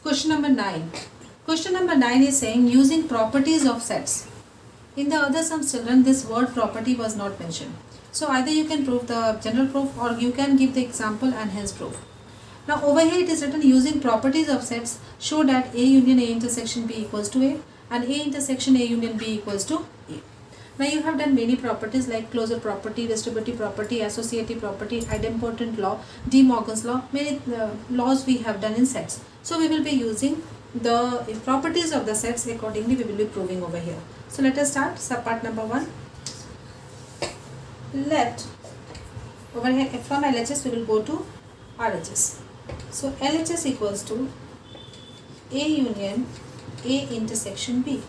Question number 9. Question number 9 is saying using properties of sets. In the other sums children, this word property was not mentioned. So either you can prove the general proof or you can give the example and hence proof. Now over here it is written using properties of sets show that A union A intersection B equals to A and A intersection A union B equals to A. Now you have done many properties like closure property, distributive property, associative property, idempotent law, De Morgan's law. Many laws we have done in sets. So we will be using the properties of the sets accordingly we will be proving over here. So let us start subpart number 1. Let over here from LHS we will go to RHS. So LHS equals to A union A intersection B.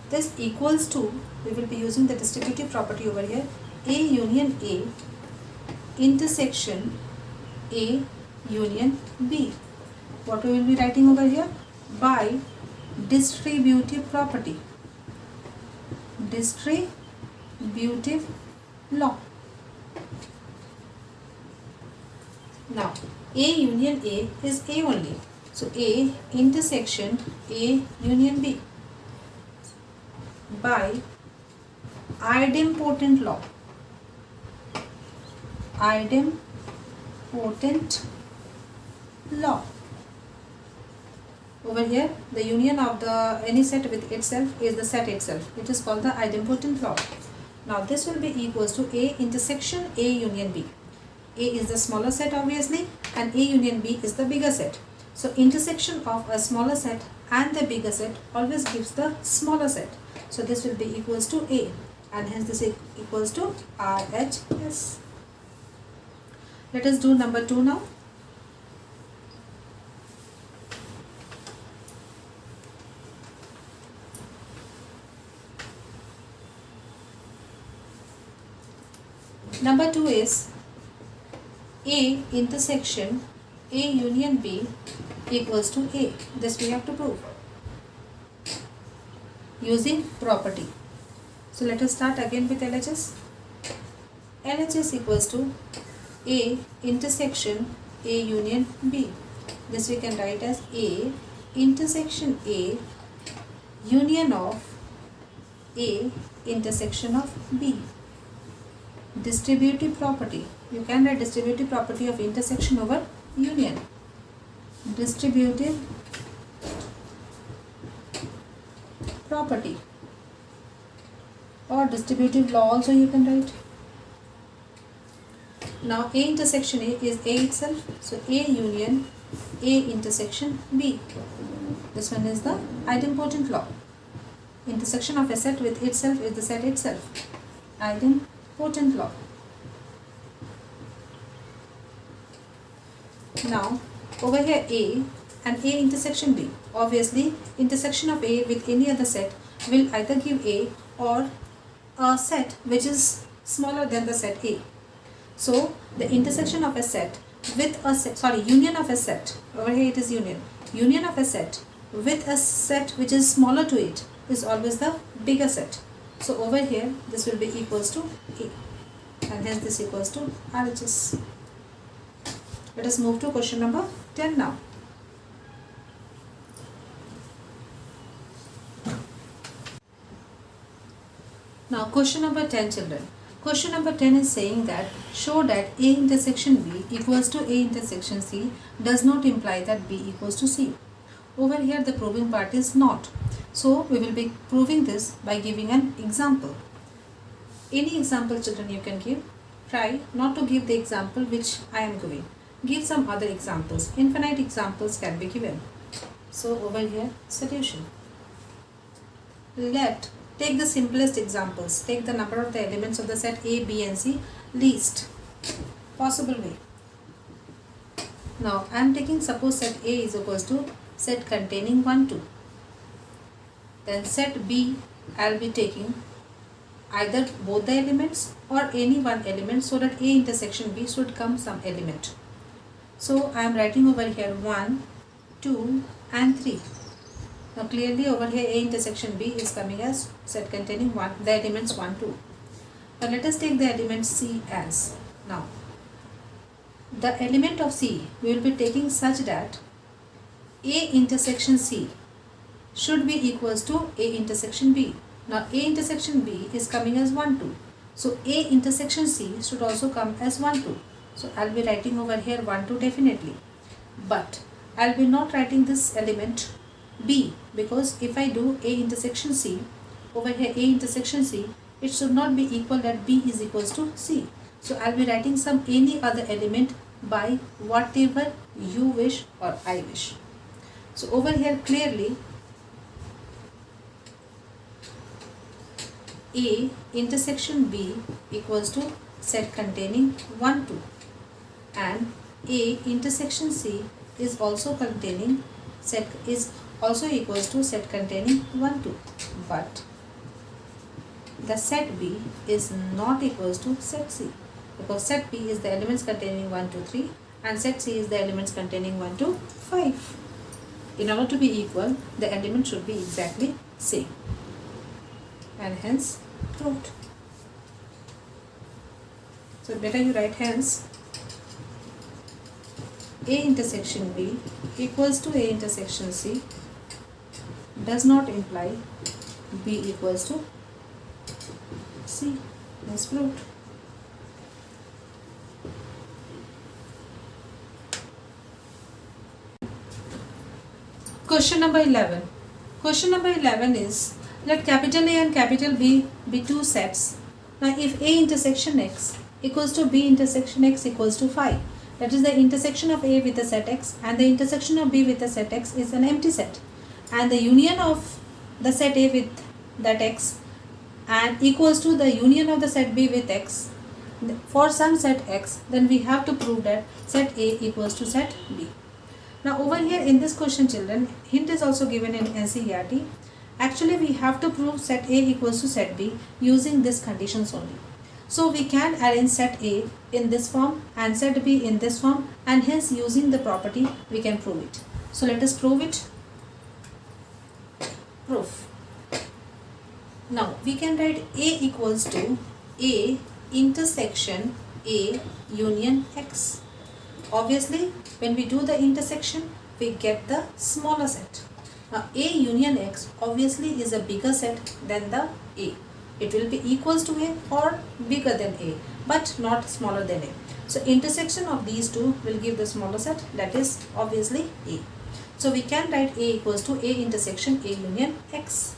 This equals to, we will be using the distributive property over here, A union A intersection A union B. What we will be writing over here? By distributive property, distributive law. Now A union A is A only. So A intersection A union B by idempotent law. Idempotent law. Over here the union of the any set with itself is the set itself. It is called the idempotent law. Now this will be equals to A intersection A union B. A is the smaller set obviously and A union B is the bigger set. So intersection of a smaller set and the bigger set always gives the smaller set. So this will be equals to A and hence this equals to RHS. Let us do number 2 now. Number 2 is A intersection A union B equals to A. This we have to prove using property. So let us start again with LHS. LHS equals to A intersection A union B. This we can write as A intersection A union of A intersection of B. Distributive property. You can write distributive property of intersection over union. Distributive property or distributive law also you can write. Now A intersection A is A itself. So A union A intersection B. This one is the idempotent law. Intersection of a set with itself is the set itself. Idempotent law. Now over here A and A intersection B. Obviously intersection of A with any other set will either give A or a set which is smaller than the set A. So the intersection of a set with a set, union of a set, over here it is union of a set with a set which is smaller to it is always the bigger set. So over here this will be equals to A and hence this equals to RHS. Let us move to question number 10 now. Now question number 10 children. Question number 10 is saying that show that A intersection B equals to A intersection C does not imply that B equals to C. Over here the proving part is not. So we will be proving this by giving an example. Any example children you can give. Try not to give the example which I am giving. Give some other examples. Infinite examples can be given. So over here solution. Take the simplest examples. Take the number of the elements of the set A, B and C least possible way. Now I am taking suppose set A is equals to set containing 1, 2. Then set B I will be taking either both the elements or any one element so that A intersection B should come some element. So I am writing over here 1, 2 and 3. Now clearly over here A intersection B is coming as set containing the elements 1, 2. Now let us take the element C as. Now the element of C we will be taking such that A intersection C should be equals to A intersection B. Now A intersection B is coming as 1, 2. So A intersection C should also come as 1, 2. So I'll be writing over here 1, 2 definitely. But I'll be not writing this element B, because if I do A intersection C, over here A intersection C, it should not be equal that B is equals to C. So I'll be writing some any other element by whatever you wish or I wish. So over here clearly A intersection B equals to set containing 1, 2, and A intersection C is also containing set is also equals to set containing 1, 2, but the set B is not equals to set C, because set B is the elements containing 1, 2, 3 and set C is the elements containing 1, 2, 5. In order to be equal, the element should be exactly same, and hence proved. So better you write hence A intersection B equals to A intersection C does not imply B equals to C. Hence proved. Question number 11. Question number 11 is, let capital A and capital B be two sets. Now if A intersection X equals to B intersection X equals to 5, that is the intersection of A with the set X and the intersection of B with the set X is an empty set, and the union of the set A with that X and equals to the union of the set B with X for some set X, then we have to prove that set A equals to set B. Now over here in this question children, hint is also given in NCERT. Actually we have to prove set A equals to set B using these conditions only. So we can arrange set A in this form and set B in this form, and hence using the property we can prove it. So let us prove it. Proof. Now we can write A equals to A intersection A union X. Obviously when we do the intersection we get the smaller set. Now A union X obviously is a bigger set than the A. It will be equals to A or bigger than A, but not smaller than A. So intersection of these two will give the smaller set, that is obviously A. So we can write A equals to A intersection A union X.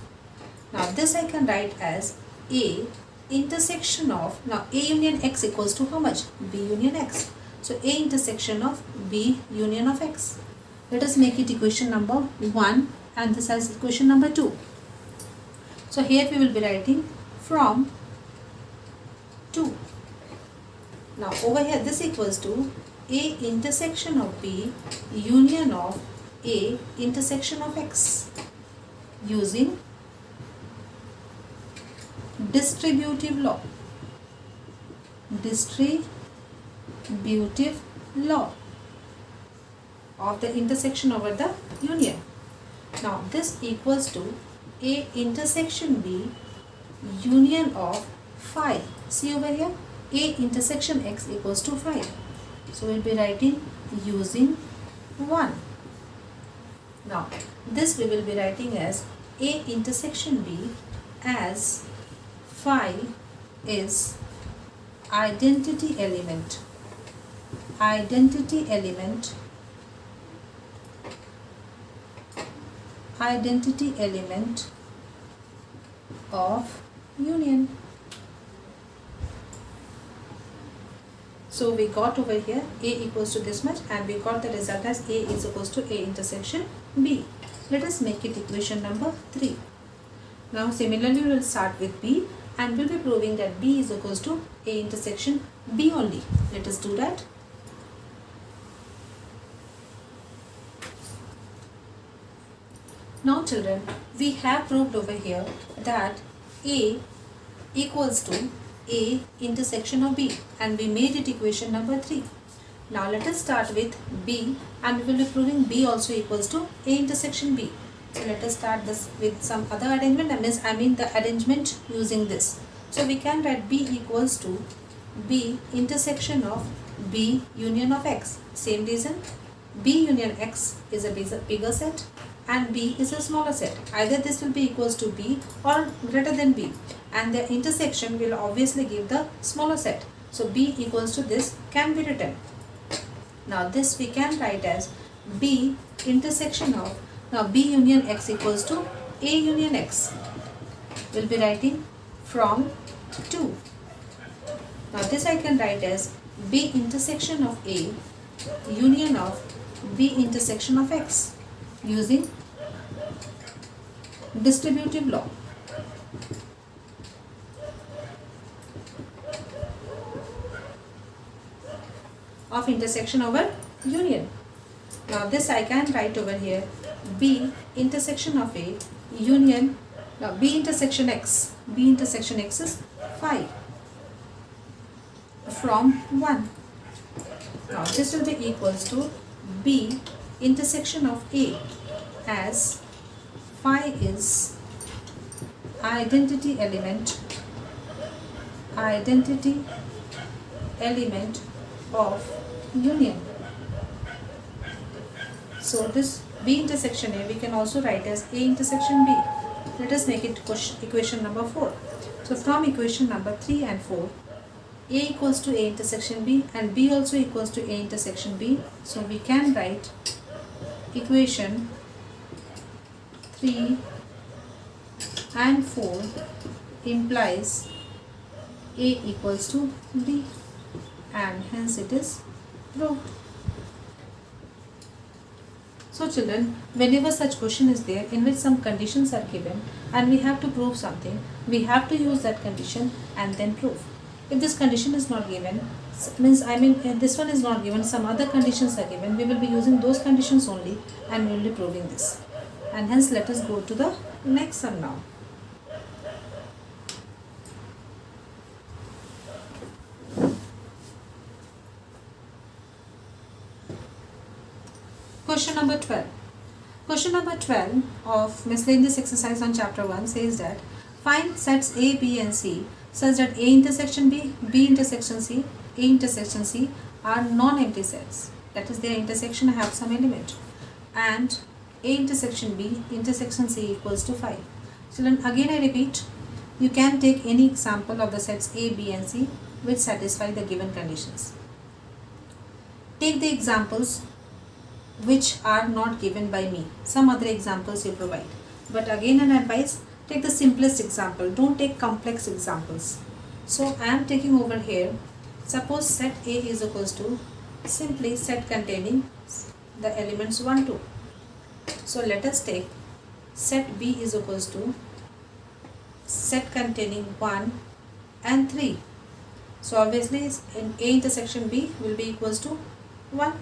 Now this I can write as A intersection of, now A union X equals to how much? B union X. So A intersection of B union of X. Let us make it equation number 1 and this as equation number 2. So here we will be writing from 2. Now over here this equals to A intersection of B union of A intersection of X using distributive law. Distributive law of the intersection over the union. Now this equals to A intersection B union of 5. See over here, A intersection X equals to 5. So we'll be writing using 1. Now this we will be writing as A intersection B as 5 is identity element. Identity element of union. So we got over here A equals to this much and we got the result as A is equals to A intersection B. Let us make it equation number 3. Now similarly we will start with B and we will be proving that B is equals to A intersection B only. Let us do that. Now children, we have proved over here that A equals to A intersection of B and we made it equation number 3. Now let us start with B and we will be proving B also equals to A intersection B. So let us start this with some other arrangement, I mean the arrangement using this. So we can write B equals to B intersection of B union of X. Same reason. B union X is a bigger set and B is a smaller set. Either this will be equals to B or greater than B, and the intersection will obviously give the smaller set. So B equals to this can be written. Now this we can write as B intersection of, now B union X equals to A union X. We'll be writing from 2. Now this I can write as B intersection of A union of B intersection of X using distributive law. Of intersection over union. Now this I can write over here B intersection of A union, now B intersection X, B intersection X is 5 from 1. Now this will be equals to B intersection of A, as phi is identity element of union. So this B intersection A we can also write as A intersection B. Let us make it equation number 4. So from equation number 3 and 4, A equals to A intersection B and B also equals to A intersection B. So we can write equation 3 and 4 implies A equals to B, and hence it is proved. So children, whenever such question is there in which some conditions are given and we have to prove something, we have to use that condition and then prove. If this condition is not given, this one is not given, some other conditions are given, we will be using those conditions only and we will be proving this. And hence let us go to the next sum now. Question number 12. Question number 12 of miscellaneous exercise on chapter 1 says that find sets A, B and C such that A intersection B, B intersection C, A intersection C are non-empty sets. That is, their intersection have some element, and A intersection B intersection C equals to 5. So then again I repeat, you can take any example of the sets A, B and C which satisfy the given conditions. Take the examples which are not given by me. Some other examples you provide. But again an advice, take the simplest example. Don't take complex examples. So I am taking over here, suppose set A is equals to simply set containing the elements 1, 2. So let us take set B is equals to set containing 1 and 3. So obviously in A intersection B will be equals to 1.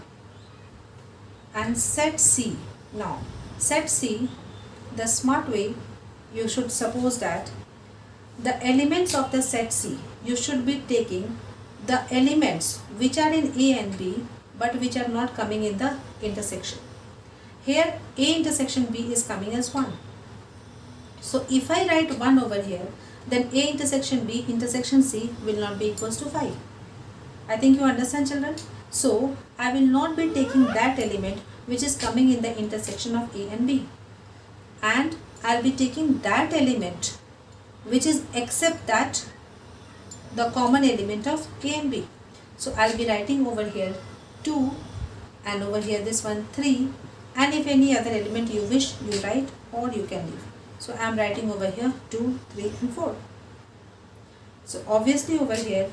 And set C. Now set C, the smart way, you should suppose that the elements of the set C, you should be taking the elements which are in A and B but which are not coming in the intersection. Here A intersection B is coming as 1. So if I write 1 over here, then A intersection B intersection C will not be equals to 5. I think you understand, children. So I will not be taking that element which is coming in the intersection of A and B, and I will be taking that element which is except that the common element of A and B. So I will be writing over here 2 and over here this one 3, and if any other element you wish, you write or you can leave. So I am writing over here 2, 3 and 4. So obviously over here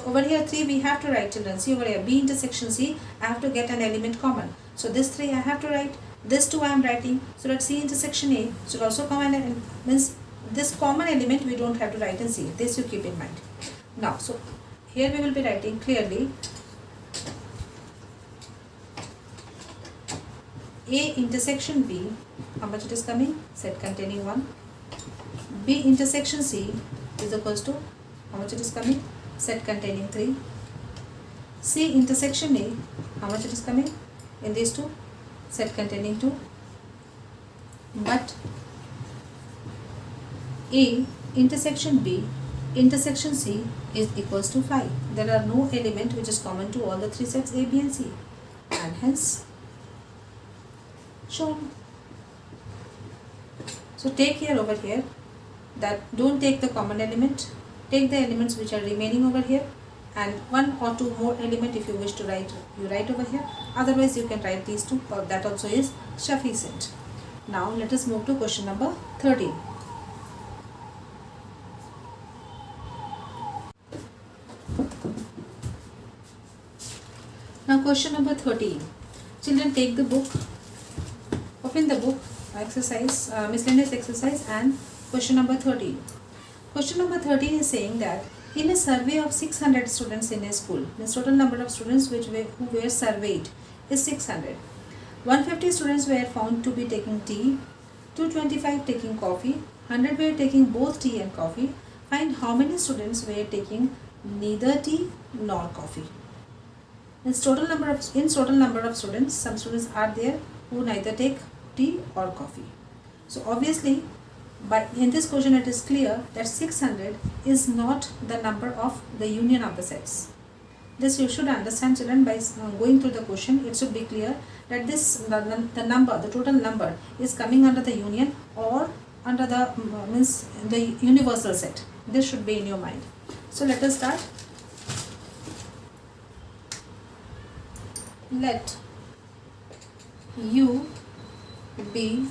over here 3 we have to write, children. See over here B intersection C, I have to get an element common. So this 3 I have to write, this 2 I am writing, so that C intersection A should also come and means this common element we don't have to write in C. This you keep in mind. Now so here we will be writing clearly A intersection B, how much it is coming? Set containing 1. B intersection C is equals to how much it is coming? Set containing 3. C intersection A, how much it is coming? In these two, set containing 2. But A intersection B intersection C is equals to 5. There are no element which is common to all the three sets A, B and C, and hence shown. So take care over here that don't take the common element, take the elements which are remaining over here, and one or two more element if you wish to write, you write over here. Otherwise you can write these two, or that also is sufficient. Now let us move to question number 13. Now question number 13. Children, take the book, open the book, exercise, miscellaneous exercise, and question number 13. Question number 13 is saying that in a survey of 600 students in a school, the total number of students who were surveyed is 600. 150 students were found to be taking tea, 225 taking coffee, 100 were taking both tea and coffee. Find how many students were taking neither tea nor coffee. In total number of students, some students are there who neither take tea or coffee. So obviously, in this question it is clear that 600 is not the number of the union of the sets. This you should understand, children, by going through the question. It should be clear that the total number is coming under the union or under the universal set. This should be in your mind. So let us start. Let U be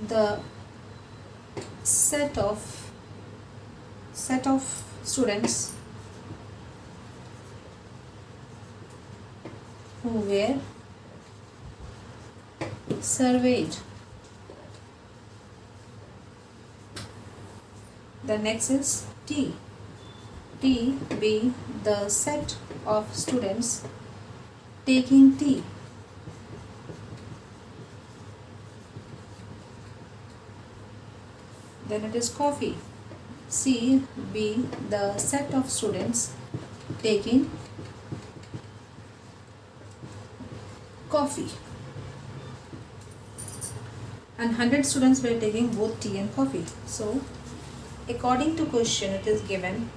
the set of students who were surveyed. The next is T. T be the set of students taking tea. Then it is coffee. C be the set of students taking coffee. And 100 students were taking both tea and coffee. So according to question, it is given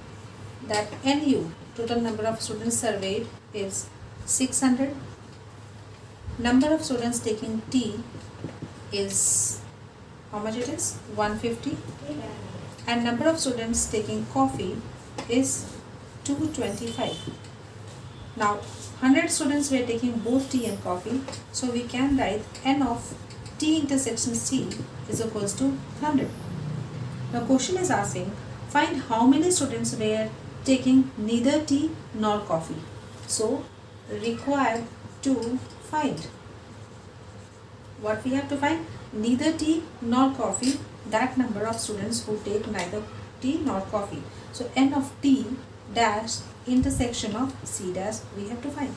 that NU, total number of students surveyed, is 600. Number of students taking tea is, how much it is? 150. And number of students taking coffee is 225. Now 100 students were taking both tea and coffee, so we can write N of T intersection C is equals to 100. Now question is asking, find how many students were taking neither tea nor coffee. So required to find, what we have to find? Neither tea nor coffee, that number of students who take neither tea nor coffee. So N of T dash intersection of C dash we have to find.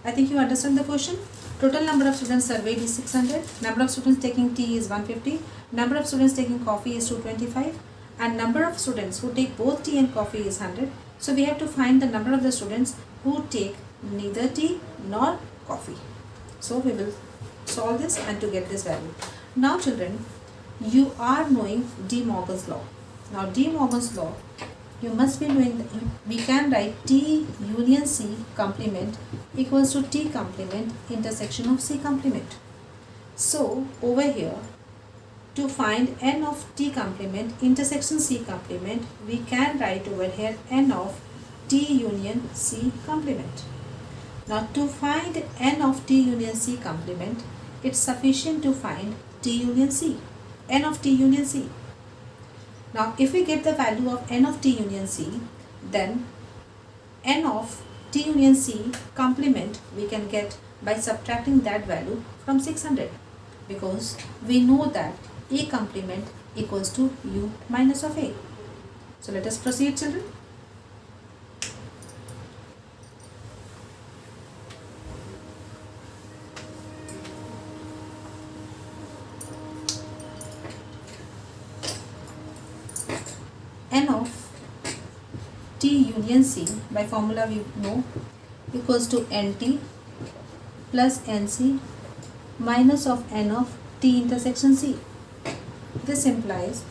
I think you understand the question. Total number of students surveyed is 600. Number of students taking tea is 150. Number of students taking coffee is 225. And number of students who take both tea and coffee is 100. So we have to find the number of the students who take neither tea nor coffee. So we will solve this and to get this value. Now children, you are knowing De Morgan's law. Now De Morgan's law, you must be knowing that we can write T union C complement equals to T complement intersection of C complement. So over here, to find N of T complement intersection C complement, we can write over here N of T union C complement. Now to find N of T union C complement, it's sufficient to find T union C, N of T union C. Now if we get the value of N of T union C, then N of T union C complement we can get by subtracting that value from 600, because we know that A complement equals to U minus of A. So let us proceed, children. N of T union C by formula we know equals to NT plus NC minus of N of T intersection C. This implies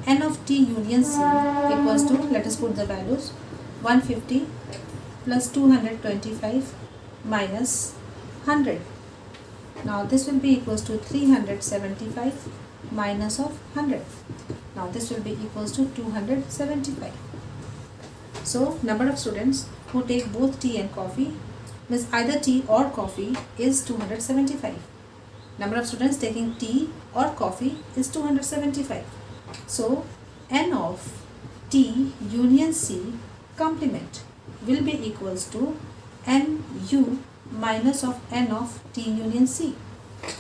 n of t union c equals to, let us put the values, 150 plus 225 minus 100. Now this will be equals to 375 minus of 100. Now this will be equals to 275. So number of students who take both tea and coffee, means either tea or coffee, is 275. Number of students taking tea or coffee is 275. So n of t union c complement will be equals to nu minus of n of t union c.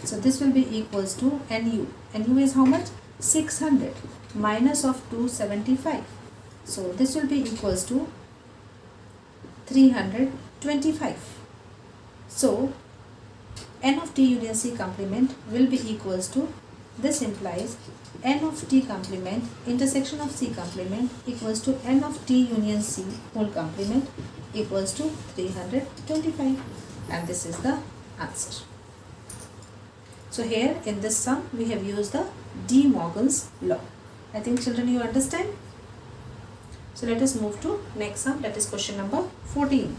So this will be equals to nu. Nu is how much? 600 minus of 275. So this will be equals to 325. So n of t union c complement will be equals to, this implies n of t complement intersection of c complement equals to n of t union c whole complement equals to 325, and this is the answer. So here in this sum we have used the De Morgan's law. I think children you understand. So let us move to next sum, that is question number 14.